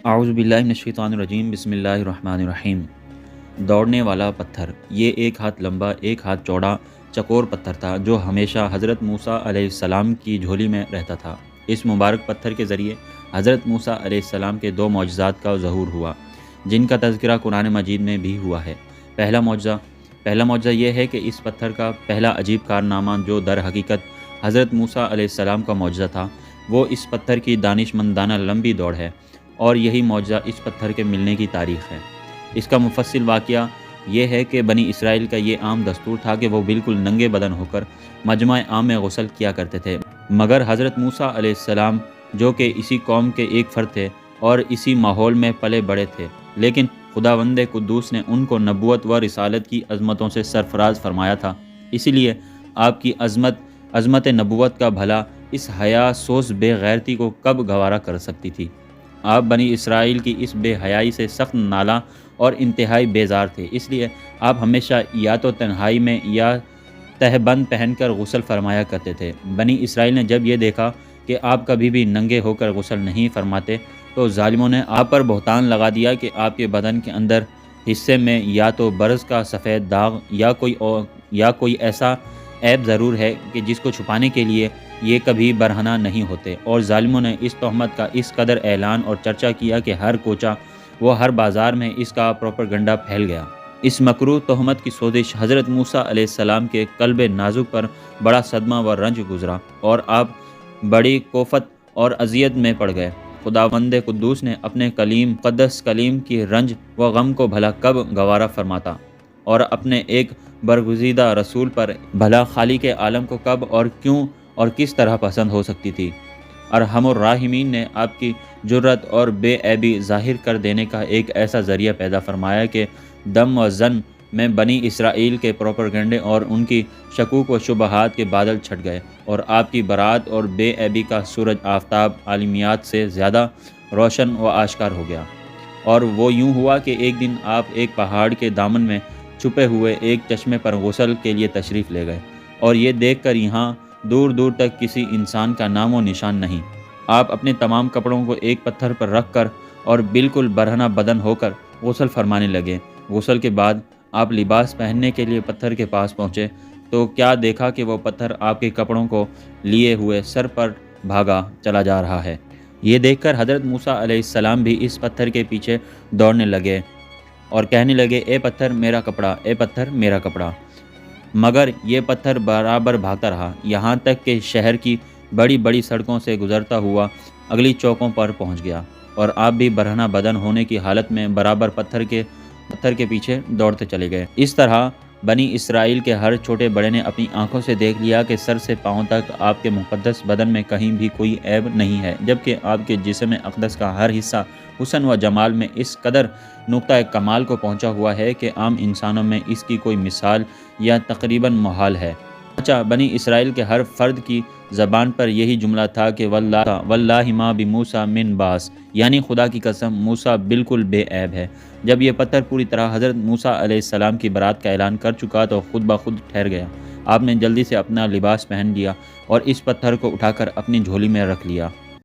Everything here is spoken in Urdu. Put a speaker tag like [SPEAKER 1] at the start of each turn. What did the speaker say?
[SPEAKER 1] اعوذ باللہ من الشیطان الرجیم، بسم اللہ الرحمن الرحیم۔ دوڑنے والا پتھر۔ یہ ایک ہاتھ لمبا، ایک ہاتھ چوڑا چکور پتھر تھا جو ہمیشہ حضرت موسیٰ علیہ السلام کی جھولی میں رہتا تھا۔ اس مبارک پتھر کے ذریعے حضرت موسیٰ علیہ السلام کے دو معجزات کا ظہور ہوا، جن کا تذکرہ قرآن مجید میں بھی ہوا ہے۔ پہلا معجزہ یہ ہے کہ اس پتھر کا پہلا عجیب کارنامہ، جو در حقیقت حضرت موسیٰ علیہ السلام کا معجزہ تھا، وہ اس پتھر کی دانشمندانہ لمبی دوڑ ہے، اور یہی معجزہ اس پتھر کے ملنے کی تاریخ ہے۔ اس کا مفصل واقعہ یہ ہے کہ بنی اسرائیل کا یہ عام دستور تھا کہ وہ بالکل ننگے بدن ہو کر مجمع عام میں غسل کیا کرتے تھے، مگر حضرت موسیٰ علیہ السلام جو کہ اسی قوم کے ایک فرد تھے اور اسی ماحول میں پلے بڑے تھے، لیکن خداوند قدوس نے ان کو نبوت و رسالت کی عظمتوں سے سرفراز فرمایا تھا۔ اسی لیے آپ کی عظمت نبوت کا بھلا اس حیا سوز بے غیرتی کو کب گوارا کر سکتی تھی؟ آپ بنی اسرائیل کی اس بے حیائی سے سخت نالاں اور انتہائی بیزار تھے، اس لیے آپ ہمیشہ یا تو تنہائی میں یا تہبند پہن کر غسل فرمایا کرتے تھے۔ بنی اسرائیل نے جب یہ دیکھا کہ آپ کبھی بھی ننگے ہو کر غسل نہیں فرماتے، تو ظالموں نے آپ پر بہتان لگا دیا کہ آپ کے بدن کے اندر حصے میں یا تو برز کا سفید داغ یا کوئی ایسا عیب ضرور ہے کہ جس کو چھپانے کے لیے یہ کبھی برہنہ نہیں ہوتے، اور ظالموں نے اس تہمت کا اس قدر اعلان اور چرچا کیا کہ ہر کوچہ و ہر بازار میں اس کا پروپیگنڈا پھیل گیا۔ اس مکروہ تہمت کی سوزش حضرت موسیٰ علیہ السلام کے قلب نازک پر بڑا صدمہ و رنج گزرا، اور آپ بڑی کوفت اور اذیت میں پڑ گئے۔ خداوند قدوس نے اپنے مقدس کلیم کی رنج و غم کو بھلا کب گوارا فرماتا، اور اپنے ایک برگزیدہ رسول پر بھلا خالق عالم کو کب اور کیوں اور کس طرح پسند ہو سکتی تھی؟ ارحم الراحمین نے آپ کی جرت اور بے عیبی ظاہر کر دینے کا ایک ایسا ذریعہ پیدا فرمایا کہ دم و زن میں بنی اسرائیل کے پروپیگنڈے اور ان کی شکوک و شبہات کے بادل چھٹ گئے، اور آپ کی برات اور بے عیبی کا سورج آفتاب عالمیات سے زیادہ روشن و آشکار ہو گیا۔ اور وہ یوں ہوا کہ ایک دن آپ ایک پہاڑ کے دامن میں چھپے ہوئے ایک چشمے پر غسل کے لیے تشریف لے گئے، اور یہ دیکھ کر یہاں دور دور تک کسی انسان کا نام و نشان نہیں۔ آپ اپنے تمام کپڑوں کو ایک پتھر پر رکھ کر اور بالکل برہنہ بدن ہو کر غسل فرمانے لگے۔ غسل کے بعد آپ لباس پہننے کے لیے پتھر کے پاس پہنچے تو کیا دیکھا کہ وہ پتھر آپ کے کپڑوں کو لیے ہوئے سر پر بھاگا چلا جا رہا ہے۔ یہ دیکھ کر حضرت موسیٰ علیہ السلام بھی اس پتھر کے پیچھے دوڑنے لگے اور کہنے لگے، اے پتھر میرا کپڑا، اے پتھر میرا کپڑا۔ مگر یہ پتھر برابر بھاگتا رہا، یہاں تک کہ شہر کی بڑی بڑی سڑکوں سے گزرتا ہوا اگلی چوکوں پر پہنچ گیا، اور آپ بھی برہنہ بدن ہونے کی حالت میں برابر پتھر کے پیچھے دوڑتے چلے گئے۔ اس طرح بنی اسرائیل کے ہر چھوٹے بڑے نے اپنی آنکھوں سے دیکھ لیا کہ سر سے پاؤں تک آپ کے مقدس بدن میں کہیں بھی کوئی عیب نہیں ہے، جبکہ آپ کے جسم اقدس کا ہر حصہ حسن و جمال میں اس قدر نقطہ کمال کو پہنچا ہوا ہے کہ عام انسانوں میں اس کی کوئی مثال یا تقریباً محال ہے۔ اچھا، بنی اسرائیل کے ہر فرد کی زبان پر یہی جملہ تھا کہ واللہ ما بموسیٰ من باس، یعنی خدا کی قسم موسیٰ بالکل بے عیب ہے۔ جب یہ پتھر پوری طرح حضرت موسیٰ علیہ السلام کی برات کا اعلان کر چکا تو خود بخود ٹھہر گیا۔ آپ نے جلدی سے اپنا لباس پہن لیا اور اس پتھر کو اٹھا کر اپنی جھولی میں رکھ لیا۔